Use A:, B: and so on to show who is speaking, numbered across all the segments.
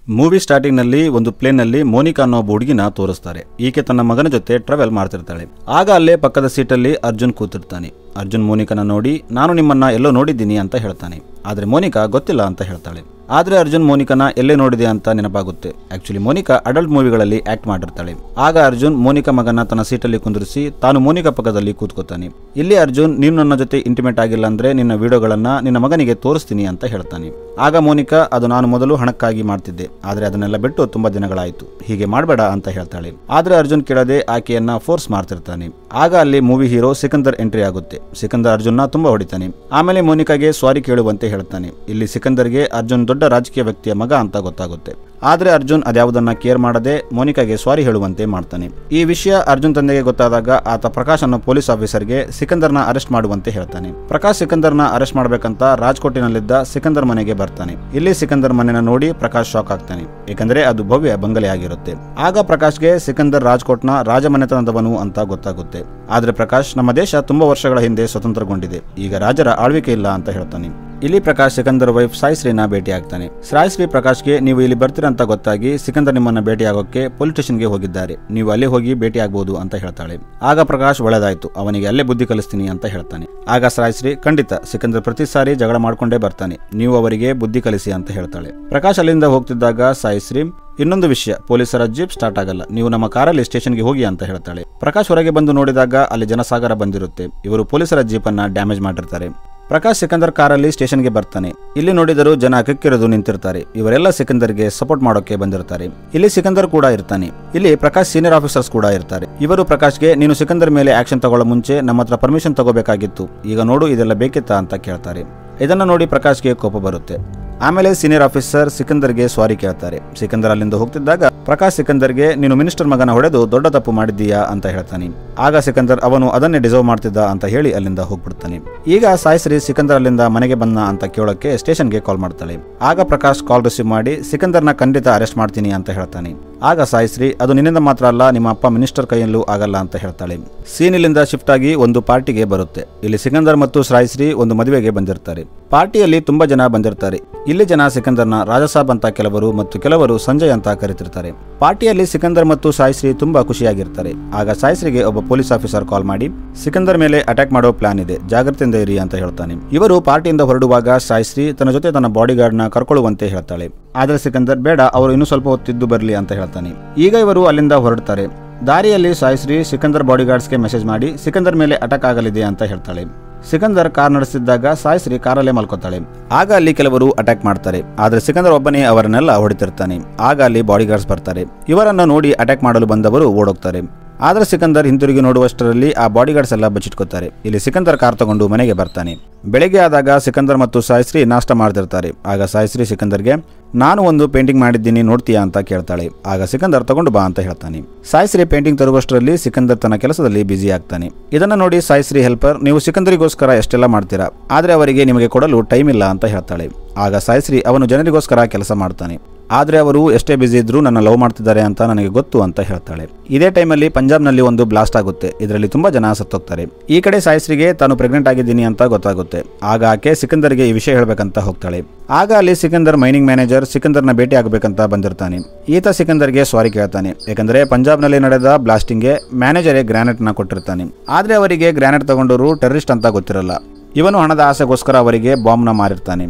A: Movie starting ನಲ್ಲಿ ಒಂದು plane ನಲ್ಲಿ ಮೋನಿಕಾ ಅನ್ನೋ ಹುಡುಗಿನ ತೋರಿಸ್ತಾರೆ. ಈಕೆ ತನ್ನ ಮಗನ ಜೊತೆ ಟ್ರಾವೆಲ್ ಮಾಡ್ತಿರ್ತಾಳೆ. ಆಗ ಅಲ್ಲೇ ಪಕ್ಕದ ಸೀಟಲ್ಲಿ ಅರ್ಜುನ್ ಕೂತಿರ್ತಾನೆ. ಅರ್ಜುನ್ ಮೋನಿಕನ ನೋಡಿ ನಾನು ನಿಮ್ಮನ್ನ ಎಲ್ಲೋ ನೋಡಿದ್ದೀನಿ ಅಂತ ಹೇಳ್ತಾನೆ. ಆದ್ರೆ ಮೋನಿಕಾ ಗೊತ್ತಿಲ್ಲ ಅಂತ ಹೇಳ್ತಾಳೆ. ಆದ್ರೆ ಅರ್ಜುನ್ ಮೋನಿಕನ ಎಲ್ಲೇ ನೋಡಿದೆ ಅಂತ ನೆನಪಾಗುತ್ತೆ. ಆಕ್ಚುಲಿ ಮೋನಿಕಾ ಅಡಲ್ಟ್ ಮೂವಿಗಳಲ್ಲಿ ಆಕ್ಟ್ ಮಾಡಿರ್ತಾಳೆ. ಆಗ ಅರ್ಜುನ್ ಮೋನಿಕಾ ಮಗನ ತನ್ನ ಸೀಟಲ್ಲಿ ಕುಂದಿರಿಸಿ ತಾನು ಮೋನಿಕಾ ಪಕ್ಕದಲ್ಲಿ ಕೂತ್ಕೋತಾನೆ. ಇಲ್ಲಿ ಅರ್ಜುನ್ ನೀನು ನನ್ನ ಜೊತೆ ಇಂಟಿಮೇಟ್ ಆಗಿಲ್ಲ ಅಂದ್ರೆ ನಿನ್ನ ವಿಡಿಯೋಗಳನ್ನ ನಿನ್ನ ಮಗನಿಗೆ ತೋರಿಸ್ತೀನಿ ಅಂತ ಹೇಳ್ತಾನೆ. ಆಗ ಮೋನಿಕಾ ಅದು ನಾನು ಮೊದಲು ಹಣಕ್ಕಾಗಿ ಮಾಡ್ತಿದ್ದೆ, ಆದ್ರೆ ಅದನ್ನೆಲ್ಲ ಬಿಟ್ಟು ತುಂಬಾ ದಿನಗಳಾಯ್ತು, ಹೀಗೆ ಮಾಡಬೇಡ ಅಂತ ಹೇಳ್ತಾಳೆ. ಆದ್ರೆ ಅರ್ಜುನ್ ಕೇಳದೆ ಆಕೆಯನ್ನ ಫೋರ್ಸ್ ಮಾಡ್ತಿರ್ತಾನೆ. ಆಗ ಅಲ್ಲಿ ಮೂವಿ ಹೀರೋ ಸಿಕಂದರ್ ಎಂಟ್ರಿ ಆಗುತ್ತೆ. ಸಿಕಂದರ್ ಅರ್ಜುನ್ನ ತುಂಬಾ ಹೊಡಿತಾನೆ. ಆಮೇಲೆ ಮೋನಿಕಾಗೆ ಸಾರಿ ಕೇಳುವಂತೆ ಹೇಳ್ತಾನೆ. ಇಲ್ಲಿ ಸಿಕಂದರ್ಗೆ ಅರ್ಜುನ್ ದೊಡ್ಡ ರಾಜಕೀಯ ವ್ಯಕ್ತಿಯ ಮಗ ಅಂತ ಗೊತ್ತಾಗುತ್ತೆ. ಆದ್ರೆ ಅರ್ಜುನ್ ಅದ್ಯಾವುದನ್ನ ಕೇರ್ ಮಾಡದೆ ಮೋನಿಕಾಗೆ ಸಾರಿ ಹೇಳುವಂತೆ ಮಾಡ್ತಾನೆ. ಈ ವಿಷಯ ಅರ್ಜುನ್ ತಂದೆಗೆ ಗೊತ್ತಾದಾಗ ಆತ ಪ್ರಕಾಶ್ ಅನ್ನೋ ಪೊಲೀಸ್ ಆಫೀಸರ್ಗೆ ಸಿಕಂದರ್ನ ಅರೆಸ್ಟ್ ಮಾಡುವಂತೆ ಹೇಳ್ತಾನೆ. ಪ್ರಕಾಶ್ ಸಿಕಂದರ್ನ ಅರೆಸ್ಟ್ ಮಾಡಬೇಕಂತ ರಾಜ್ಕೋಟಿನಲ್ಲಿದ್ದ ಸಿಕಂದರ್ ಮನೆಗೆ ಬರ್ತಾನೆ. ಇಲ್ಲಿ ಸಿಕಂದರ್ ಮನೆನ ನೋಡಿ ಪ್ರಕಾಶ್ ಶಾಕ್ ಆಗ್ತಾನೆ, ಏಕೆಂದ್ರೆ ಅದು ಭವ್ಯ ಬಂಗಲೆ ಆಗಿರುತ್ತೆ. ಆಗ ಪ್ರಕಾಶ್ಗೆ ಸಿಕಂದರ್ ರಾಜ್ಕೋಟ್ನ ರಾಜಮನೆತನದವನು ಅಂತ ಗೊತ್ತಾಗುತ್ತೆ. ಆದ್ರೆ ಪ್ರಕಾಶ್ ನಮ್ಮ ದೇಶ ತುಂಬಾ ವರ್ಷಗಳ ಹಿಂದೆ ಸ್ವತಂತ್ರಗೊಂಡಿದೆ, ಈಗ ರಾಜರ ಆಳ್ವಿಕೆ ಇಲ್ಲ ಅಂತ ಹೇಳ್ತಾನೆ. ಇಲ್ಲಿ ಪ್ರಕಾಶ್ ಸಿಕಂದರ್ ವೈಫ್ ಸಾಯಿಶ್ರೀನ ಭೇಟಿ ಆಗ್ತಾನೆ. ಸಾಯಿಶ್ರೀ ಪ್ರಕಾಶ್ಗೆ ನೀವು ಇಲ್ಲಿ ಬರ್ತೀರಾ ಅಂತ ಗೊತ್ತಾಗಿ ಸಿಕಂದರ್ ನಿಮ್ಮನ್ನ ಭೇಟಿ ಆಗೋಕೆ ಪೊಲೀಸ್ ಸ್ಟೇಷನ್ಗೆ ಹೋಗಿದ್ದಾರೆ, ನೀವು ಅಲ್ಲೇ ಹೋಗಿ ಭೇಟಿ ಆಗ್ಬಹುದು ಅಂತ ಹೇಳ್ತಾಳೆ. ಆಗ ಪ್ರಕಾಶ್ ಒಳ್ಳೆದಾಯ್ತು, ಅವನಿಗೆ ಅಲ್ಲೇ ಬುದ್ಧಿ ಕಲಿಸ್ತೀನಿ ಅಂತ ಹೇಳ್ತಾನೆ. ಆಗ ಸಾಯಿಶ್ರೀ ಖಂಡಿತ ಸಿಕಂದರ್ ಪ್ರತಿ ಸಾರಿ ಜಗಳ ಮಾಡ್ಕೊಂಡೇ ಬರ್ತಾನೆ, ನೀವು ಅವರಿಗೆ ಬುದ್ಧಿ ಕಲಿಸಿ ಅಂತ ಹೇಳ್ತಾಳೆ. ಪ್ರಕಾಶ್ ಅಲ್ಲಿಂದ ಹೋಗ್ತಿದ್ದಾಗ ಸಾಯಿಶ್ರೀ ಇನ್ನೊಂದು ವಿಷಯ, ಪೊಲೀಸರ ಜೀಪ್ ಸ್ಟಾರ್ಟ್ ಆಗಲ್ಲ, ನೀವು ನಮ್ಮ ಕಾರಲ್ಲಿ ಸ್ಟೇಷನ್ಗೆ ಹೋಗಿ ಅಂತ ಹೇಳ್ತಾಳೆ. ಪ್ರಕಾಶ್ ಹೊರಗೆ ಬಂದು ನೋಡಿದಾಗ ಅಲ್ಲಿ ಜನಸಾಗರ ಬಂದಿರುತ್ತೆ. ಇವರು ಪೊಲೀಸರ ಜೀಪ್ ಅನ್ನ ಡ್ಯಾಮೇಜ್ ಮಾಡಿರ್ತಾರೆ. ಪ್ರಕಾಶ್ ಸಿಕಂದರ್ ಕಾರಲ್ಲಿ ಸ್ಟೇಷನ್ಗೆ ಬರ್ತಾನೆ. ಇಲ್ಲಿ ನೋಡಿದರೂ ಜನ ಕಿಕ್ಕಿರಿದು ನಿಂತಿರ್ತಾರೆ. ಇವರೆಲ್ಲ ಸಿಕಂದರ್ಗೆ ಸಪೋರ್ಟ್ ಮಾಡೋಕೆ ಬಂದಿರ್ತಾರೆ. ಇಲ್ಲಿ ಸಿಕಂದರ್ ಕೂಡ ಇರ್ತಾನೆ. ಇಲ್ಲಿ ಪ್ರಕಾಶ್ ಸೀನಿಯರ್ ಆಫೀಸರ್ಸ್ ಕೂಡ ಇರ್ತಾರೆ. ಇವರು ಪ್ರಕಾಶ್ಗೆ ನೀನು ಸಿಕಂದರ್ ಮೇಲೆ ಆಕ್ಷನ್ ತಗೊಳ್ಳೋ ಮುಂಚೆ ನಮ್ಮ ಹತ್ರ ಪರ್ಮಿಷನ್ ತಗೋಬೇಕಾಗಿತ್ತು, ಈಗ ನೋಡು ಇದೆಲ್ಲ ಬೇಕಿತ್ತಾ ಅಂತ ಕೇಳ್ತಾರೆ. ಇದನ್ನ ನೋಡಿ ಪ್ರಕಾಶ್ಗೆ ಕೋಪ ಬರುತ್ತೆ. ಆಮೇಲೆ ಸೀನಿಯರ್ ಆಫೀಸರ್ ಸಿಕಂದರ್ಗೆ ಸಾರಿ ಕೇಳ್ತಾರೆ. ಸಿಕಂದರ್ ಅಲ್ಲಿಂದ ಹೋಗ್ತಿದ್ದಾಗ ಪ್ರಕಾಶ್ ಸಿಕಂದರ್ಗೆ ನೀನು ಮಿನಿಸ್ಟರ್ ಮಗನ ಹೊಡೆದು ದೊಡ್ಡ ತಪ್ಪು ಮಾಡಿದ್ದೀಯಾ ಅಂತ ಹೇಳ್ತಾನೆ. ಆಗ ಸಿಕಂದರ್ ಅವನು ಅದನ್ನೇ ಡಿಸರ್ವ್ ಮಾಡ್ತಿದ್ದ ಅಂತ ಹೇಳಿ ಅಲ್ಲಿಂದ ಹೋಗ್ಬಿಡ್ತಾನೆ. ಈಗ ಸಾಯಿಶ್ರೀ ಸಿಕಂದರ್ ಅಲ್ಲಿಂದ ಮನೆಗೆ ಬಂದ ಅಂತ ಕೇಳೋಕೆ ಸ್ಟೇಷನ್ಗೆ ಕಾಲ್ ಮಾಡ್ತಾಳೆ. ಆಗ ಪ್ರಕಾಶ್ ಕಾಲ್ ರಿಸೀವ್ ಮಾಡಿ ಸಿಕಂದರ್ನ ಖಂಡಿತ ಅರೆಸ್ಟ್ ಮಾಡ್ತೀನಿ ಅಂತ ಹೇಳ್ತಾನೆ. ಆಗ ಸಾಯಿಶ್ರೀ ಅದು ನಿನ್ನಿಂದ ಮಾತ್ರ ಅಲ್ಲ, ನಿಮ್ಮ ಅಪ್ಪ ಮಿನಿಸ್ಟರ್ ಕೈಯಲ್ಲೂ ಆಗಲ್ಲ ಅಂತ ಹೇಳ್ತಾಳೆ. ಸೀನ್ ಇಲ್ಲಿಂದ ಶಿಫ್ಟ್ ಆಗಿ ಒಂದು ಪಾರ್ಟಿಗೆ ಬರುತ್ತೆ. ಇಲ್ಲಿ ಸಿಕಂದರ್ ಮತ್ತು ಸಾಯಿಶ್ರೀ ಒಂದು ಮದುವೆಗೆ ಬಂದಿರ್ತಾರೆ. ಪಾರ್ಟಿಯಲ್ಲಿ ತುಂಬಾ ಜನ ಬಂದಿರ್ತಾರೆ. ಇಲ್ಲಿ ಜನ ಸಿಕಂದರ್ನ ರಾಜಸಾಬ್ ಅಂತ ಕೆಲವರು ಮತ್ತು ಕೆಲವರು ಸಂಜಯ್ ಅಂತ ಕರೀತಿರ್ತಾರೆ. ಪಾರ್ಟಿಯಲ್ಲಿ ಸಿಕಂದರ್ ಮತ್ತು ಸಾಯಿಶ್ರೀ ತುಂಬಾ ಖುಷಿಯಾಗಿರ್ತಾರೆ. ಆಗ ಸಾಯಿಶ್ರೀಗೆ ಒಬ್ಬ ಪೊಲೀಸ್ ಆಫೀಸರ್ ಕಾಲ್ ಮಾಡಿ ಸಿಕಂದರ್ ಮೇಲೆ ಅಟ್ಯಾಕ್ ಮಾಡೋ ಪ್ಲಾನ್ ಇದೆ, ಜಾಗ್ರತೆಯಿಂದ ಇರಿ ಅಂತ ಹೇಳ್ತಾನೆ. ಇವರು ಪಾರ್ಟಿಯಿಂದ ಹೊರಡುವಾಗ ಸಾಯಿಶ್ರೀ ತನ್ನ ಜೊತೆ ತನ್ನ ಬಾಡಿ ಗಾರ್ಡ್ ನ ಕರ್ಕೊಳ್ಳುವಂತೆ ಹೇಳ್ತಾಳೆ. ಆದ್ರೆ ಸಿಕಂದರ್ ಬೇಡ, ಅವರು ಇನ್ನೂ ಸ್ವಲ್ಪ ಹೊತ್ತಿದ್ದು ಬರಲಿ ಅಂತ ಹೇಳ್ತಾನೆ. ಈಗ ಇವರು ಅಲ್ಲಿಂದ ಹೊರಡ್ತಾರೆ. ದಾರಿಯಲ್ಲಿ ಸಾಯಿಶ್ರೀ ಸಿಕಂದರ್ ಬಾಡಿ ಗಾರ್ಡ್ಸ್ಗೆ ಮೆಸೇಜ್ ಮಾಡಿ ಸಿಕಂದರ್ ಮೇಲೆ ಅಟ್ಯಾಕ್ ಆಗಲಿದೆ ಅಂತ ಹೇಳ್ತಾಳೆ. ಸಿಕಂದರ್ ಕಾರ್ ನಡೆಸಿದ್ದಾಗ ಸಾಯಿಶ್ರೀ ಕಾರಲ್ಲೇ ಮಲ್ಕೋತಾಳೆ. ಆಗ ಅಲ್ಲಿ ಕೆಲವರು ಅಟ್ಯಾಕ್ ಮಾಡ್ತಾರೆ. ಆದ್ರೆ ಸಿಕಂದರ್ ಒಬ್ಬನೇ ಅವರನ್ನೆಲ್ಲ ಹೊಡಿತಿರ್ತಾನೆ. ಆಗ ಅಲ್ಲಿ ಬಾಡಿ ಗಾರ್ಡ್ಸ್ ಬರ್ತಾರೆ. ಇವರನ್ನು ನೋಡಿ ಅಟ್ಯಾಕ್ ಮಾಡಲು ಬಂದವರು ಓಡೋಗ್ತಾರೆ. ಆದ್ರೆ ಸಿಕಂದರ್ ಹಿಂತಿರುಗಿ ನೋಡುವಷ್ಟರಲ್ಲಿ ಆ ಬಾಡಿ ಗಾರ್ಡ್ಸ್ ಎಲ್ಲ ಬಚ್ಚಿಟ್ಕೋತಾರೆ. ಇಲ್ಲಿ ಸಿಕಂದರ್ ಕಾರ್ ತಗೊಂಡು ಮನೆಗೆ ಬರ್ತಾನೆ. ಬೆಳಗ್ಗೆ ಆದಾಗ ಸಿಕಂದರ್ ಮತ್ತು ಸಾಯಿಶ್ರೀ ನಾಷ್ಟ ಮಾಡ್ತಿರ್ತಾರೆ. ಆಗ ಸಾಯಿಶ್ರೀ ಸಿಕಂದರ್ಗೆ ನಾನು ಒಂದು ಪೇಂಟಿಂಗ್ ಮಾಡಿದ್ದೀನಿ ನೋಡ್ತೀಯಾ ಅಂತ ಕೇಳ್ತಾಳೆ. ಆಗ ಸಿಕಂದರ್ ತಗೊಂಡು ಬಾ ಅಂತ ಹೇಳ್ತಾನೆ. ಸಾಯಿಶ್ರೀ ಪೇಂಟಿಂಗ್ ತರುವಷ್ಟರಲ್ಲಿ ಸಿಕಂದರ್ ತನ್ನ ಕೆಲಸದಲ್ಲಿ ಬ್ಯುಸಿ ಆಗ್ತಾನೆ. ಇದನ್ನ ನೋಡಿ ಸಾಯಿಶ್ರೀ ಹೆಲ್ಪರ್ ನೀವು ಸಿಕಂದರಿಗೋಸ್ಕರ ಎಷ್ಟೆಲ್ಲ ಮಾಡ್ತೀರಾ, ಆದ್ರೆ ಅವರಿಗೆ ನಿಮಗೆ ಕೊಡಲು ಟೈಮ್ ಇಲ್ಲ ಅಂತ ಹೇಳ್ತಾಳೆ. ಆಗ ಸಾಯಿಶ್ರೀ ಅವನು ಜನರಿಗೋಸ್ಕರ ಕೆಲಸ ಮಾಡ್ತಾನೆ, ಆದ್ರೆ ಅವರು ಎಷ್ಟೇ ಬಿಸಿ ಇದ್ರು ನನ್ನ ಲವ್ ಮಾಡ್ತಿದ್ದಾರೆ ಅಂತ ನನಗೆ ಗೊತ್ತು ಅಂತ ಹೇಳ್ತಾಳೆ. ಇದೇ ಟೈಮಲ್ಲಿ ಪಂಜಾಬ್ನಲ್ಲಿ ಒಂದು ಬ್ಲಾಸ್ಟ್ ಆಗುತ್ತೆ. ಇದರಲ್ಲಿ ತುಂಬಾ ಜನ ಸತ್ತೋಗ್ತಾರೆ. ಈ ಕಡೆ ಸಾಯಿಶ್ರೀಗೆ ತಾನು ಪ್ರೆಗ್ನೆಂಟ್ ಆಗಿದ್ದೀನಿ ಅಂತ ಗೊತ್ತಾಗುತ್ತೆ. ಆಗ ಆಕೆ ಸಿಕಂದರ್ಗೆ ಈ ವಿಷಯ ಹೇಳ್ಬೇಕಂತ ಹೋಗ್ತಾಳೆ. ಆಗ ಅಲ್ಲಿ ಸಿಕಂದರ್ ಮೈನಿಂಗ್ ಮ್ಯಾನೇಜರ್ ಸಿಕಂದರ್ನ ಭೇಟಿ ಆಗಬೇಕಂತ ಬಂದಿರ್ತಾನೆ. ಈತ ಸಿಕಂದರ್ಗೆ ಸಾರಿ ಕೇಳ್ತಾನೆ, ಯಾಕಂದ್ರೆ ಪಂಜಾಬ್ನಲ್ಲಿ ನಡೆದ ಬ್ಲಾಸ್ಟಿಂಗ್ಗೆ ಮ್ಯಾನೇಜರೇ ಗ್ರಾನೇಟ್ ನ ಕೊಟ್ಟಿರ್ತಾನೆ. ಆದ್ರೆ ಅವರಿಗೆ ಗ್ರಾನೇಟ್ ತಗೊಂಡವರು ಟೆರರಿಸ್ಟ್ ಅಂತ ಗೊತ್ತಿರಲ್ಲ. ಇವನು ಹಣದ ಆಸೆಗೋಸ್ಕರ ಅವರಿಗೆ ಬಾಂಬ್ ನ ಮಾರಿರ್ತಾನೆ.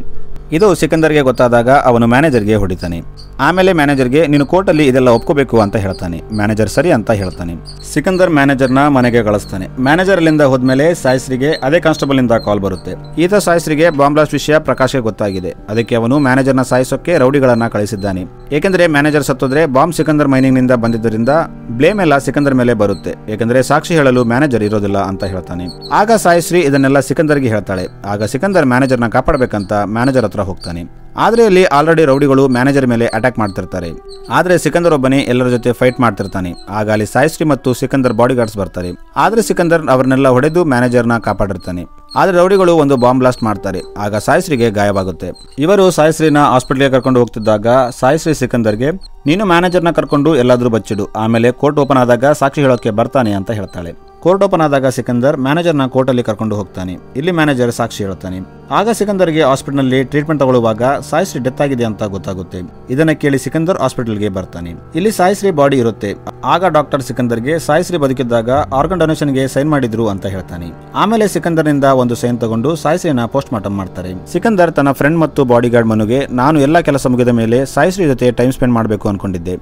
A: ಇದು ಸಿಕಂದರ್ಗೆ ಗೊತ್ತಾದಾಗ ಅವನು ಮ್ಯಾನೇಜರ್ಗೆ ಹೊಡಿತಾನೆ. ಆಮೇಲೆ ಮ್ಯಾನೇಜರ್ಗೆ ನೀನು ಕೋರ್ಟಲ್ಲಿ ಇದೆಲ್ಲ ಒಪ್ಕೋಬೇಕು ಅಂತ ಹೇಳ್ತಾನೆ. ಮ್ಯಾನೇಜರ್ ಸರಿ ಅಂತ ಹೇಳ್ತಾನೆ. ಸಿಕಂದರ್ ಮ್ಯಾನೇಜರ್ನ ಮನೆಗೆ ಕಳಿಸ್ತಾನೆ. ಮ್ಯಾನೇಜರ್ ಅಲ್ಲಿಂದ ಹೋದ್ಮೇಲೆ ಸಾಯಿಶ್ರೀಗೆ ಅದೇ ಕಾನ್ಸ್ಟೇಬಲ್ ಇಂದ ಕಾಲ್ ಬರುತ್ತೆ. ಈತ ಸಾಯಿಶ್ರೀಗೆ ಬಾಂಬ್ ಬ್ಲಾಸ್ಟ್ ವಿಷಯ ಪ್ರಕಾಶ್ಗೆ ಗೊತ್ತಾಗಿದೆ. ಅದಕ್ಕೆ ಅವನು ಮ್ಯಾನೇಜರ್ನ ಸಾಯಿಸೋಕೆ ರೌಡಿಗಳನ್ನ ಕಳಿಸಿದ್ದಾನೆ. ಏಕೆಂದ್ರೆ ಮ್ಯಾನೇಜರ್ ಸತ್ತೋದ್ರೆ ಬಾಂಬ್ ಸಿಕಂದರ್ ಮೈನಿಂಗ್ ನಿಂದ ಬಂದಿದ್ದರಿಂದ ಬ್ಲೇಮ್ ಎಲ್ಲ ಸಿಕಂದರ್ ಮೇಲೆ ಬರುತ್ತೆ, ಏಕೆಂದ್ರೆ ಸಾಕ್ಷಿ ಹೇಳಲು ಮ್ಯಾನೇಜರ್ ಇರೋದಿಲ್ಲ ಅಂತ ಹೇಳ್ತಾನೆ. ಆಗ ಸಾಯಿಶ್ರೀ ಇದನ್ನೆಲ್ಲ ಸಿಕಂದರ್ಗೆ ಹೇಳ್ತಾಳೆ. ಆಗ ಸಿಕಂದರ್ ಮ್ಯಾನೇಜರ್ನ ಕಾಪಾಡಬೇಕಂತ ಮ್ಯಾನೇಜರ್ ಹತ್ರ ಹೋಗ್ತಾನೆ. ಆದ್ರೆ ಇಲ್ಲಿ ಆಲ್ರೆಡಿ ರೌಡಿಗಳು ಮ್ಯಾನೇಜರ್ ಮೇಲೆ ಅಟ್ಯಾಕ್ ಮಾಡ್ತಿರ್ತಾರೆ. ಆದ್ರೆ ಸಿಕಂದರ್ ಒಬ್ಬನೇ ಎಲ್ಲರ ಜೊತೆ ಫೈಟ್ ಮಾಡ್ತಿರ್ತಾನೆ. ಆಗ ಅಲ್ಲಿ ಸಾಯಿಶ್ರೀ ಮತ್ತು ಸಿಕಂದರ್ ಬಾಡಿ ಗಾರ್ಡ್ಸ್ ಬರ್ತಾರೆ. ಆದ್ರೆ ಸಿಕಂದರ್ ಅವರನ್ನೆಲ್ಲ ಹೊಡೆದು ಮ್ಯಾನೇಜರ್ನ ಕಾಪಾಡಿರ್ತಾನೆ. ಆದ್ರೆ ರೌಡಿಗಳು ಒಂದು ಬಾಂಬ್ ಬ್ಲಾಸ್ಟ್ ಮಾಡ್ತಾರೆ. ಆಗ ಸಾಯಿಶ್ರೀಗೆ ಗಾಯವಾಗುತ್ತೆ. ಇವರು ಸಾಯಿಶ್ರೀನ ಹಾಸ್ಪಿಟಲ್ಗೆ ಕರ್ಕೊಂಡು ಹೋಗ್ತಿದ್ದಾಗ ಸಾಯಿಶ್ರೀ ಸಿಕಂದರ್ಗೆ ನೀನು ಮ್ಯಾನೇಜರ್ನ ಕರ್ಕೊಂಡು ಎಲ್ಲಾದ್ರೂ ಬಚ್ಚಿಡು, ಆಮೇಲೆ ಕೋರ್ಟ್ ಓಪನ್ ಆದಾಗ ಸಾಕ್ಷಿ ಹೇಳೋಕೆ ಬರ್ತಾನೆ ಅಂತ ಹೇಳ್ತಾಳೆ. ಕೋರ್ಟ್ ಓಪನ್ ಆದಾಗ ಸಿಕಂದರ್ ಮ್ಯಾನೇಜರ್ನ ಕೋರ್ಟಲ್ಲಿ ಕರ್ಕೊಂಡು ಹೋಗ್ತಾನೆ. ಇಲ್ಲಿ ಮ್ಯಾನೇಜರ್ ಸಾಕ್ಷಿ ಹೇಳ್ತಾನೆ. ಆಗ ಸಿಕಂದರ್ಗೆ ಹಾಸ್ಪಿಟಲ್ನಲ್ಲಿ ಟ್ರೀಟ್ಮೆಂಟ್ ತಗೊಳ್ಳುವಾಗ ಸಾಯಿಶ್ರೀ ಡೆತ್ ಆಗಿದೆ ಅಂತ ಗೊತ್ತಾಗುತ್ತೆ. ಇದನ್ನ ಕೇಳಿ ಸಿಕಂದರ್ ಹಾಸ್ಪಿಟಲ್ಗೆ ಬರ್ತಾನೆ. ಇಲ್ಲಿ ಸಾಯಿಶ್ರೀ ಬಾಡಿ ಇರುತ್ತೆ. ಆಗ ಡಾಕ್ಟರ್ ಸಿಕಂದರ್ಗೆ ಸಾಯಿಶ್ರೀ ಬದುಕಿದ್ದಾಗ ಆರ್ಗನ್ ಡೊನೇಷನ್ಗೆ ಸೈನ್ ಮಾಡಿದ್ರು ಅಂತ ಹೇಳ್ತಾನೆ. ಆಮೇಲೆ ಸಿಕಂದರ್ನಿಂದ ಒಂದು ಸೈನ್ ತಗೊಂಡು ಸಾಯಿಶ್ರೀನ ಪೋಸ್ಟ್ ಮಾರ್ಟಮ್ ಮಾಡ್ತಾರೆ. ಸಿಕಂದರ್ ತನ್ನ ಫ್ರೆಂಡ್ ಮತ್ತು ಬಾಡಿಗಾರ್ಡ್ ಮನುಗೆ, ನಾನು ಎಲ್ಲಾ ಕೆಲಸ ಮುಗಿದ ಮೇಲೆ ಸಾಯಿಶ್ರೀ ಜೊತೆ ಟೈಮ್ ಸ್ಪೆಂಡ್ ಮಾಡಬೇಕು ಅನ್ಕೊಂಡಿದ್ದೆ,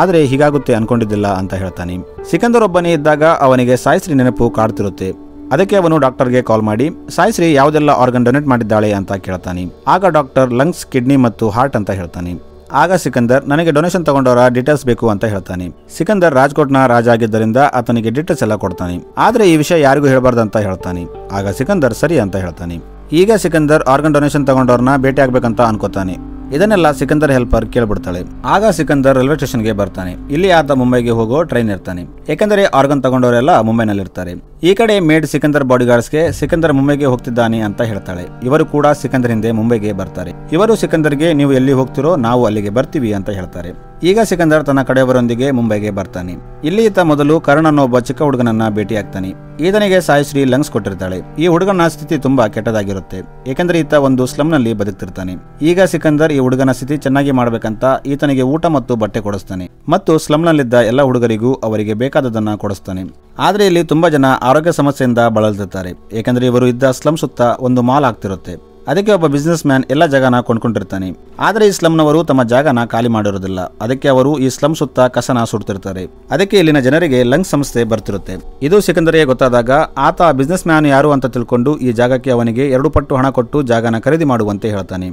A: ಆದ್ರೆ ಹೀಗಾಗುತ್ತೆ ಅನ್ಕೊಂಡಿದ್ದಿಲ್ಲ ಅಂತ ಹೇಳ್ತಾನೆ. ಸಿಕಂದರ್ ಒಬ್ಬನೇ ಇದ್ದಾಗ ಅವನಿಗೆ ಸಾಯಿಶ್ರೀ ನೆನಪು ಕಾಡ್ತಿರುತ್ತೆ. ಅದಕ್ಕೆ ಅವನು ಡಾಕ್ಟರ್ಗೆ ಕಾಲ್ ಮಾಡಿ ಸಾಯಿಶ್ರೀ ಯಾವುದೆಲ್ಲ ಆರ್ಗನ್ ಡೊನೇಟ್ ಮಾಡಿದ್ದಾಳೆ ಅಂತ ಕೇಳ್ತಾನೆ. ಆಗ ಡಾಕ್ಟರ್ ಲಂಗ್ಸ್, ಕಿಡ್ನಿ ಮತ್ತು ಹಾರ್ಟ್ ಅಂತ ಹೇಳ್ತಾನೆ. ಆಗ ಸಿಕಂದರ್ ನನಗೆ ಡೊನೇಷನ್ ತಗೊಂಡವರ ಡೀಟೇಲ್ಸ್ ಬೇಕು ಅಂತ ಹೇಳ್ತಾನೆ. ಸಿಕಂದರ್ ರಾಜ್ಕೋಟ್ನ ರಾಜ ಆಗಿದ್ದರಿಂದ ಆತನಿಗೆ ಡೀಟೇಲ್ಸ್ ಎಲ್ಲ ಕೊಡ್ತಾನೆ. ಆದ್ರೆ ಈ ವಿಷಯ ಯಾರಿಗೂ ಹೇಳಬಾರ್ದು ಅಂತ ಹೇಳ್ತಾನೆ. ಆಗ ಸಿಕಂದರ್ ಸರಿ ಅಂತ ಹೇಳ್ತಾನೆ. ಈಗ ಸಿಕಂದರ್ ಆರ್ಗನ್ ಡೊನೇಷನ್ ತಗೊಂಡವ್ರನ್ನ ಭೇಟಿ ಆಗ್ಬೇಕಂತ ಅನ್ಕೋತಾನೆ. ಇದನ್ನೆಲ್ಲ ಸಿಕಂದರ್ ಹೆಲ್ಪರ್ ಕೇಳ್ಬಿಡ್ತಾಳೆ. ಆಗ ಸಿಕಂದರ್ ರೈಲ್ವೆ ಸ್ಟೇಷನ್ಗೆ ಬರ್ತಾನೆ. ಇಲ್ಲಿ ಆತ ಮುಂಬೈಗೆ ಹೋಗೋ ಟ್ರೈನ್ ಇರ್ತಾನೆ. ಯಾಕಂದರೆ ಆರ್ಗನ್ ತಗೊಂಡವರೆಲ್ಲ ಮುಂಬೈನಲ್ಲಿರ್ತಾರೆ. ಈ ಕಡೆ ಮೇಡ್ ಸಿಕಂದರ್ ಬಾಡಿಗಾರ್ಡ್ಸ್ಗೆ ಸಿಕಂದರ್ ಮುಂಬೈಗೆ ಹೋಗ್ತಿದ್ದಾನೆ ಅಂತ ಹೇಳ್ತಾಳೆ. ಇವರು ಕೂಡ ಸಿಕಂದರ್ ಹಿಂದೆ ಮುಂಬೈಗೆ ಬರ್ತಾರೆ. ಇವರು ಸಿಕಂದರ್ಗೆ ನೀವು ಎಲ್ಲಿ ಹೋಗ್ತಿರೋ ನಾವು ಅಲ್ಲಿಗೆ ಬರ್ತೀವಿ ಅಂತ ಹೇಳ್ತಾರೆ. ಈಗ ಸಿಕಂದರ್ ತನ್ನ ಕಡೆಯವರೊಂದಿಗೆ ಮುಂಬೈಗೆ ಬರ್ತಾನೆ. ಇಲ್ಲಿ ಈತ ಮೊದಲು ಕರಣ್ ಅನ್ನೋ ಒಬ್ಬ ಚಿಕ್ಕ ಹುಡುಗನನ್ನ ಭೇಟಿ ಆಗ್ತಾನೆ. ಈತನಿಗೆ ಸಾಯಿಶ್ರೀ ಲಂಗ್ಸ್ ಕೊಟ್ಟಿರ್ತಾಳೆ. ಈ ಹುಡುಗನ ಸ್ಥಿತಿ ತುಂಬಾ ಕೆಟ್ಟದಾಗಿರುತ್ತೆ, ಏಕೆಂದ್ರೆ ಈತ ಒಂದು ಸ್ಲಮ್ ನಲ್ಲಿ ಬದುಕ್ತಿರ್ತಾನೆ. ಈಗ ಸಿಕಂದರ್ ಈ ಹುಡುಗನ ಸ್ಥಿತಿ ಚೆನ್ನಾಗಿ ಮಾಡ್ಬೇಕಂತ ಈತನಿಗೆ ಊಟ ಮತ್ತು ಬಟ್ಟೆ ಕೊಡಿಸ್ತಾನೆ ಮತ್ತು ಸ್ಲಮ್ ನಲ್ಲಿದ್ದ ಎಲ್ಲ ಹುಡುಗರಿಗೂ ಅವರಿಗೆ ಬೇಕಾದದನ್ನ ಕೊಡಿಸ್ತಾನೆ. ಆದ್ರೆ ಇಲ್ಲಿ ತುಂಬಾ ಜನ ಆರೋಗ್ಯ ಸಮಸ್ಯೆಯಿಂದ ಬಳಲ್ತಿರ್ತಾರೆ, ಏಕೆಂದ್ರೆ ಇವರು ಇದ್ದ ಸ್ಲಮ್ ಸುತ್ತ ಒಂದು ಮಾಲ್ ಆಗ್ತಿರುತ್ತೆ. ಅದಕ್ಕೆ ಒಬ್ಬ ಬಿಸ್ನೆಸ್ ಮ್ಯಾನ್ ಎಲ್ಲ ಜಾಗನ ಕೊಂಡ್ಕೊಂಡಿರ್ತಾನೆ. ಆದ್ರೆ ಈ ಸ್ಲಮ್ನವರು ತಮ್ಮ ಜಾಗನ ಖಾಲಿ ಮಾಡಿರೋದಿಲ್ಲ. ಅದಕ್ಕೆ ಅವರು ಈ ಸ್ಲಮ್ ಸುತ್ತ ಕಸನ ಸುಡ್ತಿರ್ತಾರೆ. ಅದಕ್ಕೆ ಇಲ್ಲಿನ ಜನರಿಗೆ ಲಂಗ್ಸ್ ಸಮಸ್ಯೆ ಬರ್ತಿರುತ್ತೆ. ಇದು ಸಿಕಂದರ್ಗೆ ಗೊತ್ತಾದಾಗ ಆತ ಬಿಸ್ನೆಸ್ ಮ್ಯಾನ್ ಯಾರು ಅಂತ ತಿಳ್ಕೊಂಡು ಈ ಜಾಗಕ್ಕೆ ಅವನಿಗೆ 2 ಪಟ್ಟು ಹಣ ಕೊಟ್ಟು ಜಾಗನ ಖರೀದಿ ಮಾಡುವಂತೆ ಹೇಳ್ತಾನೆ.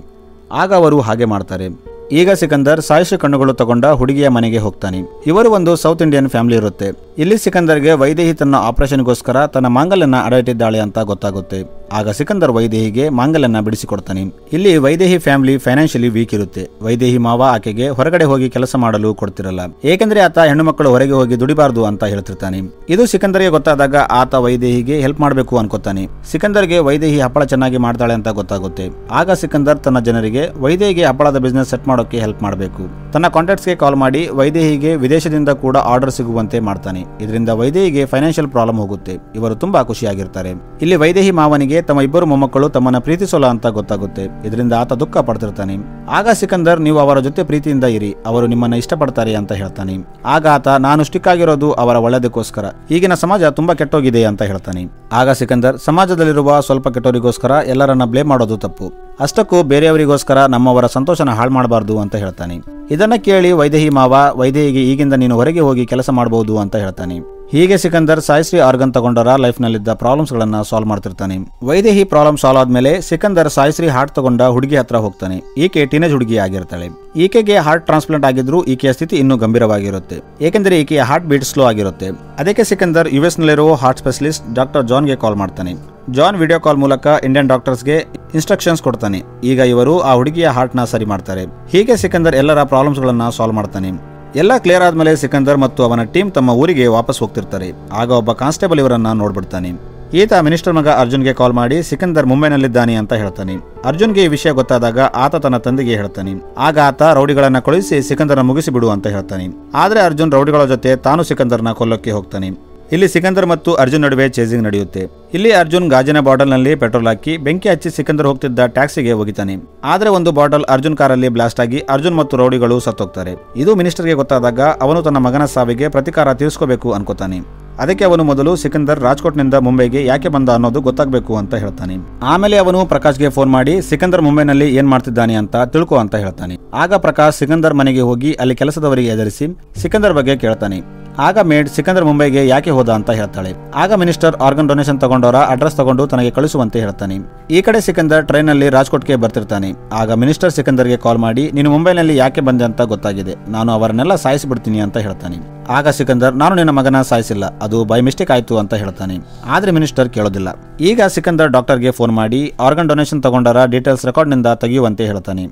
A: ಆಗ ಅವರು ಹಾಗೆ ಮಾಡ್ತಾರೆ. ಈಗ ಸಿಕಂದರ್ ಸಾಯಿಶ್ರೀ ಕಣ್ಣುಗಳು ತಗೊಂಡ ಹುಡುಗಿಯ ಮನೆಗೆ ಹೋಗ್ತಾನೆ. ಇವರು ಒಂದು ಸೌತ್ ಇಂಡಿಯನ್ ಫ್ಯಾಮಿಲಿ ಇರುತ್ತೆ. ಇಲ್ಲಿ ಸಿಕಂದರ್ಗೆ ವೈದೇಹಿ ತನ್ನ ಆಪರೇಷನ್ಗೋಸ್ಕರ ತನ್ನ ಮಾಂಗಲ್ಯನ ಅಡಯಿಟ್ಟಿದ್ದಾಳೆ ಅಂತ ಗೊತ್ತಾಗುತ್ತೆ. ಆಗ ಸಿಕಂದರ್ ವೈದೇಹಿಗೆ ಮಾಂಗಲ್ಯನ ಬಿಡಿಸಿಕೊಡ್ತಾನೆ. ಇಲ್ಲಿ ವೈದೇಹಿ ಫ್ಯಾಮಿಲಿ ಫೈನಾನ್ಷಿಯಲಿ ವೀಕ್ ಇರುತ್ತೆ. ವೈದೇಹಿ ಮಾವ ಆಕೆಗೆ ಹೊರಗಡೆ ಹೋಗಿ ಕೆಲಸ ಮಾಡಲು ಕೊಡ್ತಿರಲ್ಲ, ಏಕೆಂದ್ರೆ ಆತ ಹೆಣ್ಣು ಮಕ್ಕಳು ಹೊರಗೆ ಹೋಗಿ ದುಡಿಬಾರ್ದು ಅಂತ ಹೇಳ್ತಿರ್ತಾನೆ. ಇದು ಸಿಕಂದರ್ಗೆ ಗೊತ್ತಾದಾಗ ಆತ ವೈದೇಹಿಗೆ ಹೆಲ್ಪ್ ಮಾಡಬೇಕು ಅನ್ಕೋತಾನೆ. ಸಿಕಂದರ್ಗೆ ವೈದೇಹಿ ಹಪ್ಪಳ ಚೆನ್ನಾಗಿ ಮಾಡ್ತಾಳೆ ಅಂತ ಗೊತ್ತಾಗುತ್ತೆ. ಆಗ ಸಿಕಂದರ್ ತನ್ನ ಜನರಿಗೆ ವೈದೇಹಿಗೆ ಹಪ್ಪಳದ ಬಿಸ್ನೆಸ್ ಸೆಟ್ ಮಾಡೋಕೆ ಹೆಲ್ಪ್ ಮಾಡಬೇಕು. ತನ್ನ ಕಾಂಟ್ಯಾಕ್ಟ್ಸ್ಗೆ ಕಾಲ್ ಮಾಡಿ ವೈದೇಹಿಗೆ ವಿದೇಶದಿಂದ ಕೂಡ ಆರ್ಡರ್ ಸಿಗುವಂತೆ ಮಾಡ್ತಾನೆ. ಇದರಿಂದ ವೈದೇಹಿಗೆ ಫೈನಾನ್ಷಿಯಲ್ ಪ್ರಾಬ್ಲಮ್ ಹೋಗುತ್ತೆ. ಇವರು ತುಂಬಾ ಖುಷಿಯಾಗಿರ್ತಾರೆ. ಇಲ್ಲಿ ವೈದೇಹಿ ಮಾವನಿಗೆ ತಮ್ಮ 2 ಮೊಮ್ಮಕ್ಕಳು ತಮ್ಮನ್ನ ಪ್ರೀತಿಸೋಲ್ಲ ಅಂತ ಗೊತ್ತಾಗುತ್ತೆ. ಇದರಿಂದ ಆತ ದುಃಖ ಪಡ್ತಿರ್ತಾನೆ. ಆಗ ಸಿಕಂದರ್ ನೀವು ಅವರ ಜೊತೆ ಪ್ರೀತಿಯಿಂದ ಇರಿ, ಅವರು ನಿಮ್ಮನ್ನ ಇಷ್ಟಪಡ್ತಾರೆ ಅಂತ ಹೇಳ್ತಾನೆ. ಆಗ ಆತ ನಾನು ಸ್ಟಿಕ್ ಆಗಿರೋದು ಅವರ ಒಳ್ಳೆದಕ್ಕೋಸ್ಕರ, ಈಗಿನ ಸಮಾಜ ತುಂಬಾ ಕೆಟ್ಟೋಗಿದೆ ಅಂತ ಹೇಳ್ತಾನೆ. ಆಗ ಸಿಕಂದರ್ ಸಮಾಜದಲ್ಲಿರುವ ಸ್ವಲ್ಪ ಕೆಟ್ಟವರಿಗೋಸ್ಕರ ಎಲ್ಲರನ್ನ ಬ್ಲೇಮ್ ಮಾಡೋದು ತಪ್ಪು, ಅಷ್ಟಕ್ಕೂ ಬೇರೆಯವರಿಗೋಸ್ಕರ ನಮ್ಮವರ ಸಂತೋಷನ ಹಾಳು ಮಾಡಬಾರ್ದು ಅಂತ ಹೇಳ್ತಾನೆ. ಇದನ್ನ ಕೇಳಿ ವೈದೇಹಿ ಮಾವ ವೈದೇಹಿಗೆ ಈಗಿಂದ ನೀನು ಹೊರಗೆ ಹೋಗಿ ಕೆಲಸ ಮಾಡಬಹುದು ಅಂತ ಹೇಳ್ತಾನೆ. ಹೀಗೆ ಸಿಕಂದರ್ ಸಾಯಿಶ್ರೀ ಆರ್ಗನ್ ತಗೊಂಡರ ಲೈಫ್ ನಲ್ಲಿದ್ದ ಪ್ರಾಬ್ಲಮ್ಸ್ ಗಳನ್ನ ಸಾಲ್ವ್ ಮಾಡ್ತಿರ್ತಾನೆ. ವೈದೇಹಿ ಪ್ರಾಬ್ಲಮ್ ಸಾಲ್ವ್ ಆದ್ಮೇಲೆ ಸಿಕಂದರ್ ಸಾಯಿಶ್ರೀ ಹಾರ್ಟ್ ತಗೊಂಡ ಹುಡುಗಿ ಹತ್ರ ಹೋಗ್ತಾನೆ. ಈಕೆ ಟೀನೇಜ್ ಹುಡುಗಿ ಆಗಿರ್ತಾಳೆ. ಈಕೆಗೆ ಹಾರ್ಟ್ ಟ್ರಾನ್ಸ್ಪ್ಲಾಂಟ್ ಆಗಿದ್ರು ಈಕೆಯ ಸ್ಥಿತಿ ಇನ್ನೂ ಗಂಭೀರವಾಗಿರುತ್ತೆ, ಏಕೆಂದರೆ ಈಕೆಯ ಹಾರ್ಟ್ ಬೀಟ್ ಸ್ಲೋ ಆಗಿರುತ್ತೆ. ಅದಕ್ಕೆ ಸಿಕಂದರ್ US ನಲ್ಲಿರುವ ಹಾರ್ಟ್ ಸ್ಪೆಷಲಿಸ್ಟ್ ಡಾಕ್ಟರ್ ಜಾನ್ಗೆ ಕಾಲ್ ಮಾಡ್ತಾನೆ. ಜಾನ್ ವಿಡಿಯೋ ಕಾಲ್ ಮೂಲಕ ಇಂಡಿಯನ್ ಡಾಕ್ಟರ್ಸ್ಗೆ ಇನ್ಸ್ಟ್ರಕ್ಷನ್ಸ್ ಕೊಡ್ತಾನೆ. ಈಗ ಇವರು ಆ ಹುಡುಗಿಯ ಹಾರ್ಟ್ ನ ಸರಿ ಮಾಡ್ತಾರೆ. ಹೀಗೆ ಸಿಕಂದರ್ ಎಲ್ಲರ ಪ್ರಾಬ್ಲಮ್ಸ್ ಗಳನ್ನ ಸಾಲ್ವ್ ಮಾಡ್ತಾನೆ. ಎಲ್ಲ ಕ್ಲಿಯರ್ ಆದ್ಮೇಲೆ ಸಿಕಂದರ್ ಮತ್ತು ಅವನ ಟೀಮ್ ತಮ್ಮ ಊರಿಗೆ ವಾಪಸ್ ಹೋಗ್ತಿರ್ತಾರೆ. ಆಗ ಒಬ್ಬ ಕಾನ್ಸ್ಟೇಬಲ್ ಇವರನ್ನ ನೋಡ್ಬಿಡ್ತಾನೆ. ಈತ ಮಿನಿಸ್ಟರ್ ಮಗ ಅರ್ಜುನ್ಗೆ ಕಾಲ್ ಮಾಡಿ ಸಿಕಂದರ್ ಮುಂಬೈನಲ್ಲಿದ್ದಾನೆ ಅಂತ ಹೇಳ್ತಾನೆ. ಅರ್ಜುನ್ಗೆ ಈ ವಿಷಯ ಗೊತ್ತಾದಾಗ ಆತ ತನ್ನ ತಂದೆಗೆ ಹೇಳ್ತಾನೆ. ಆಗ ಆತ ರೌಡಿಗಳನ್ನ ಕಳುಹಿಸಿ ಸಿಕಂದರ್ನ ಮುಗಿಸಿಬಿಡು ಅಂತ ಹೇಳ್ತಾನೆ. ಆದ್ರೆ ಅರ್ಜುನ್ ರೌಡಿಗಳ ಜೊತೆ ತಾನು ಸಿಕಂದರ್ನ ಕೊಲ್ಲಕ್ಕೆ ಹೋಗ್ತಾನೆ. ಇಲ್ಲಿ ಸಿಕಂದರ್ ಮತ್ತು ಅರ್ಜುನ್ ನಡುವೆ ಚೇಸಿಂಗ್ ನಡೆಯುತ್ತೆ. ಇಲ್ಲಿ ಅರ್ಜುನ್ ಗಾಜಿನ ಬಾಟಲ್ ನಲ್ಲಿ ಪೆಟ್ರೋಲ್ ಹಾಕಿ ಬೆಂಕಿ ಹಚ್ಚಿ ಸಿಕಂದರ್ ಹೋಗ್ತಿದ್ದ ಟ್ಯಾಕ್ಸಿಗೆ ಹೋಗಿತಾನೆ. ಆದ್ರೆ ಒಂದು ಬಾಟಲ್ ಅರ್ಜುನ್ ಕಾರಲ್ಲಿ ಬ್ಲಾಸ್ಟ್ ಆಗಿ ಅರ್ಜುನ್ ಮತ್ತು ರೌಡಿಗಳು ಸತ್ತೋಗ್ತಾರೆ. ಇದು ಮಿನಿಸ್ಟರ್ಗೆ ಗೊತ್ತಾದಾಗ ಅವನು ತನ್ನ ಮಗನ ಸಾವಿಗೆ ಪ್ರತಿಕಾರ ತೀರಿಸ್ಕೋಬೇಕು ಅನ್ಕೋತಾನೆ. ಅದಕ್ಕೆ ಅವನು ಮೊದಲು ಸಿಕಂದರ್ ರಾಜ್ಕೋಟ್ನಿಂದ ಮುಂಬೈಗೆ ಯಾಕೆ ಬಂದ ಅನ್ನೋದು ಗೊತ್ತಾಗಬೇಕು ಅಂತ ಹೇಳ್ತಾನೆ. ಆಮೇಲೆ ಅವನು ಪ್ರಕಾಶ್ಗೆ ಫೋನ್ ಮಾಡಿ ಸಿಕಂದರ್ ಮುಂಬೈನಲ್ಲಿ ಏನ್ ಮಾಡ್ತಿದ್ದಾನೆ ಅಂತ ತಿಳ್ಕೊ ಅಂತ ಹೇಳ್ತಾನೆ. ಆಗ ಪ್ರಕಾಶ್ ಸಿಕಂದರ್ ಮನೆಗೆ ಹೋಗಿ ಅಲ್ಲಿ ಕೆಲಸದವರಿಗೆ ಎದುರಿಸಿ ಸಿಕಂದರ್ ಬಗ್ಗೆ ಕೇಳ್ತಾನೆ. ಆಗ ಮೇಡ್ ಸಿಕಂದರ್ ಮುಂಬೈಗೆ ಯಾಕೆ ಹೋದ ಅಂತ ಹೇಳ್ತಾಳೆ. ಆಗ ಮಿನಿಸ್ಟರ್ ಆರ್ಗನ್ ಡೊನೇಷನ್ ತಗೊಂಡವರ ಅಡ್ರೆಸ್ ತಗೊಂಡು ತನಗೆ ಕಳಿಸುವಂತೆ ಹೇಳ್ತಾನೆ. ಈ ಕಡೆ ಸಿಕಂದರ್ ಟ್ರೈನ್ ನಲ್ಲಿ ರಾಜ್ಕೋಟ್ಗೆ ಬರ್ತಿರ್ತಾನೆ. ಆಗ ಮಿನಿಸ್ಟರ್ ಸಿಕಂದರ್ಗೆ ಕಾಲ್ ಮಾಡಿ ನೀನು ಮುಂಬೈನಲ್ಲಿ ಯಾಕೆ ಬಂದೆ ಅಂತ ಗೊತ್ತಾಗಿದೆ, ನಾನು ಅವರನ್ನೆಲ್ಲ ಸಾಯಿಸಿಬಿಡ್ತೀನಿ ಅಂತ ಹೇಳ್ತಾನೆ. ಆಗ ಸಿಕಂದರ್ ನಾನು ನಿನ್ನ ಮಗನ ಸಾಯಿಸಿಲ್ಲ, ಅದು ಬೈ ಮಿಸ್ಟೇಕ್ ಆಯ್ತು ಅಂತ ಹೇಳ್ತಾನೆ. ಆದ್ರೆ ಮಿನಿಸ್ಟರ್ ಕೇಳೋದಿಲ್ಲ. ಈಗ ಸಿಕಂದರ್ ಡಾಕ್ಟರ್ಗೆ ಫೋನ್ ಮಾಡಿ ಆರ್ಗನ್ ಡೊನೇಷನ್ ತಗೊಂಡರ ಡೀಟೇಲ್ಸ್ ರೆಕಾರ್ಡ್ನಿಂದ ತೆಗೆಯುವಂತೆ ಹೇಳ್ತಾನೆ.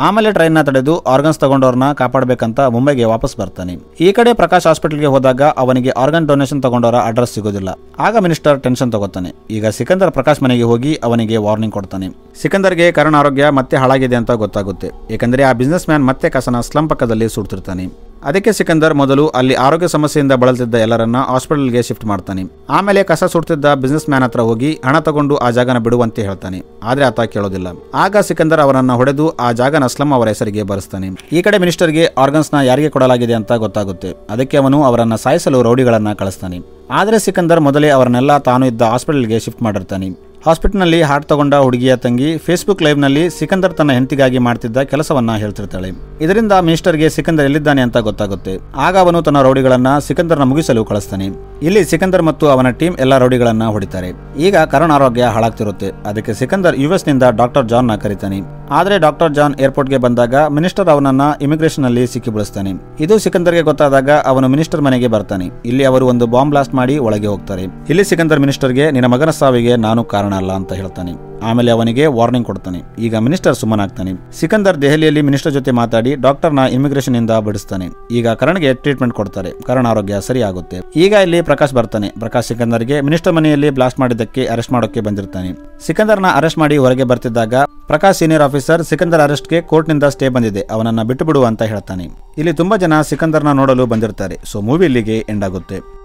A: ಆಮೇಲೆ ಟ್ರೈನ್ನ ತಡೆದು ಆರ್ಗನ್ಸ್ ತಗೊಂಡವ್ರನ್ನ ಕಾಪಾಡಬೇಕಂತ ಮುಂಬೈಗೆ ವಾಪಸ್ ಬರ್ತಾನೆ. ಈ ಕಡೆ ಪ್ರಕಾಶ್ ಹಾಸ್ಪಿಟಲ್ಗೆ ಹೋದಾಗ ಅವನಿಗೆ ಆರ್ಗನ್ ಡೊನೇಷನ್ ತಗೊಂಡವರ ಅಡ್ರೆಸ್ ಸಿಗೋದಿಲ್ಲ. ಆಗ ಮಿನಿಸ್ಟರ್ ಟೆನ್ಷನ್ ತಗೋತಾನೆ. ಈಗ ಸಿಕಂದರ್ ಪ್ರಕಾಶ್ ಮನೆಗೆ ಹೋಗಿ ಅವನಿಗೆ ವಾರ್ನಿಂಗ್ ಕೊಡ್ತಾನೆ. ಸಿಕಂದರ್ಗೆ ಕರಣ್ ಆರೋಗ್ಯ ಮತ್ತೆ ಹಾಳಾಗಿದೆ ಅಂತ ಗೊತ್ತಾಗುತ್ತೆ, ಏಕೆಂದರೆ ಆ ಬಿಸ್ನೆಸ್ ಮ್ಯಾನ್ ಮತ್ತೆ ಕಸನ ಸ್ಲಂ ಪಕ್ಕದಲ್ಲಿ ಸುಡ್ತಿರ್ತಾನೆ. ಅದಕ್ಕೆ ಸಿಕಂದರ್ ಮೊದಲು ಅಲ್ಲಿ ಆರೋಗ್ಯ ಸಮಸ್ಯೆಯಿಂದ ಬಳಲ್ತಿದ್ದ ಎಲ್ಲರನ್ನ ಹಾಸ್ಪಿಟಲ್ಗೆ ಶಿಫ್ಟ್ ಮಾಡ್ತಾನೆ. ಆಮೇಲೆ ಕಸ ಸುಡ್ತಿದ್ದ ಬಿಸ್ನೆಸ್ ಮ್ಯಾನ್ ಹತ್ರ ಹೋಗಿ ಹಣ ತಗೊಂಡು ಆ ಜಾಗನ ಬಿಡುವಂತೆ ಹೇಳ್ತಾನೆ. ಆದ್ರೆ ಆತ ಕೇಳೋದಿಲ್ಲ. ಆಗ ಸಿಕಂದರ್ ಅವರನ್ನ ಹೊಡೆದು ಆ ಜಾಗನ ಅಸ್ಲಂ ಅವರ ಹೆಸರಿಗೆ ಬರೆಸ್ತಾನೆ. ಈ ಕಡೆ ಮಿನಿಸ್ಟರ್ಗೆ ಆರ್ಗನ್ಸ್ ನ ಯಾರಿಗೆ ಕೊಡಲಾಗಿದೆ ಅಂತ ಗೊತ್ತಾಗುತ್ತೆ. ಅದಕ್ಕೆ ಅವನು ಅವರನ್ನ ಸಾಯಿಸಲು ರೌಡಿಗಳನ್ನ ಕಳಿಸ್ತಾನೆ. ಆದ್ರೆ ಸಿಕಂದರ್ ಮೊದಲೇ ಅವರನ್ನೆಲ್ಲ ತಾನು ಇದ್ದ ಹಾಸ್ಪಿಟಲ್ಗೆ ಶಿಫ್ಟ್ ಮಾಡಿರ್ತಾನೆ. ಹಾಸ್ಪಿಟಲ್ನಲ್ಲಿ ಹಾರ್ಟ್ ತಗೊಂಡ ಹುಡುಗಿಯ ತಂಗಿ ಫೇಸ್ಬುಕ್ ಲೈವ್ ನಲ್ಲಿ ಸಿಕಂದರ್ ತನ್ನ ಹೆಂಡತಿಗಾಗಿ ಮಾಡ್ತಿದ್ದ ಕೆಲಸವನ್ನ ಹೇಳ್ತಿರ್ತಾಳೆ. ಇದರಿಂದ ಮಿನಿಸ್ಟರ್ಗೆ ಸಿಕಂದರ್ ಎಲ್ಲಿದ್ದಾನೆ ಅಂತ ಗೊತ್ತಾಗುತ್ತೆ. ಆಗ ಅವನು ತನ್ನ ರೌಡಿಗಳನ್ನ ಸಿಕಂದರ್ನ ಮುಗಿಸಲು ಕಳಿಸ್ತಾನೆ. ಇಲ್ಲಿ ಸಿಕಂದರ್ ಮತ್ತು ಅವನ ಟೀಮ್ ಎಲ್ಲ ರೌಡಿಗಳನ್ನ ಹೊಡಿತಾರೆ. ಈಗ ಕರಣ್ ಆರೋಗ್ಯ ಹಾಳಾಗ್ತಿರುತ್ತೆ. ಅದಕ್ಕೆ ಸಿಕಂದರ್ US ನಿಂದ ಡಾಕ್ಟರ್ ಜಾನ್ ನ ಕರೀತಾನೆ. ಆದ್ರೆ ಡಾಕ್ಟರ್ ಜಾನ್ ಏರ್ಪೋರ್ಟ್ಗೆ ಬಂದಾಗ ಮಿನಿಸ್ಟರ್ ಅವನನ್ನ ಇಮಿಗ್ರೇಷನ್ ನಲ್ಲಿ ಸಿಕ್ಕಿ ಬಿಡಿಸ್ತಾನೆ. ಇದು ಸಿಕಂದರ್ಗೆ ಗೊತ್ತಾದಾಗ ಅವನು ಮಿನಿಸ್ಟರ್ ಮನೆಗೆ ಬರ್ತಾನೆ. ಇಲ್ಲಿ ಅವರು ಒಂದು ಬಾಂಬ್ ಬ್ಲಾಸ್ಟ್ ಮಾಡಿ ಒಳಗೆ ಹೋಗ್ತಾರೆ. ಇಲ್ಲಿ ಸಿಕಂದರ್ ಮಿನಿಸ್ಟರ್ಗೆ ನಿನ್ನ ಮಗನ ಸಾವಿಗೆ ನಾನು ಕಾರಣ ಅಲ್ಲ ಅಂತ ಹೇಳ್ತಾನೆ. ಆಮೇಲೆ ಅವನಿಗೆ ವಾರ್ನಿಂಗ್ ಕೊಡ್ತಾನೆ. ಈಗ ಮಿನಿಸ್ಟರ್ ಸುಮ್ಮನಾಗ್ತಾನೆ. ಸಿಕಂದರ್ ದೆಹಲಿಯಲ್ಲಿ ಮಿನಿಸ್ಟರ್ ಜೊತೆ ಮಾತಾಡಿ ಡಾಕ್ಟರ್ನ ಇಮಿಗ್ರೇಷನ್ ಇಂದ ಬಿಡಿಸ್ತಾನೆ. ಈಗ ಕರಣ್ಗೆ ಟ್ರೀಟ್ಮೆಂಟ್ ಕೊಡ್ತಾರೆ. ಕರಣ್ ಆರೋಗ್ಯ ಸರಿ ಆಗುತ್ತೆ. ಈಗ ಇಲ್ಲಿ ಪ್ರಕಾಶ್ ಬರ್ತಾನೆ. ಪ್ರಕಾಶ್ ಸಿಕಂದರ್ಗೆ ಮಿನಿಸ್ಟರ್ ಮನೆಯಲ್ಲಿ ಬ್ಲಾಸ್ಟ್ ಮಾಡಿದ್ದಕ್ಕೆ ಅರೆಸ್ಟ್ ಮಾಡೋಕೆ ಬಂದಿರ್ತಾನೆ. ಸಿಕಂದರ್ನ ಅರೆಸ್ಟ್ ಮಾಡಿ ಹೊರಗೆ ಬರ್ತಿದ್ದಾಗ ಪ್ರಕಾಶ್ ಸೀನಿಯರ್ ಆಫೀಸರ್ ಸಿಕಂದರ್ ಅರೆಸ್ಟ್ಗೆ ಕೋರ್ಟ್ನಿಂದ ಸ್ಟೇ ಬಂದಿದೆ, ಅವನನ್ನ ಬಿಟ್ಟು ಬಿಡು ಅಂತ ಹೇಳ್ತಾನೆ. ಇಲ್ಲಿ ತುಂಬಾ ಜನ ಸಿಕಂದರ್ನ ನೋಡಲು ಬಂದಿರ್ತಾರೆ. ಸೊ ಮೂವಿ ಇಲ್ಲಿಗೆ ಎಂಡ್ ಆಗುತ್ತೆ.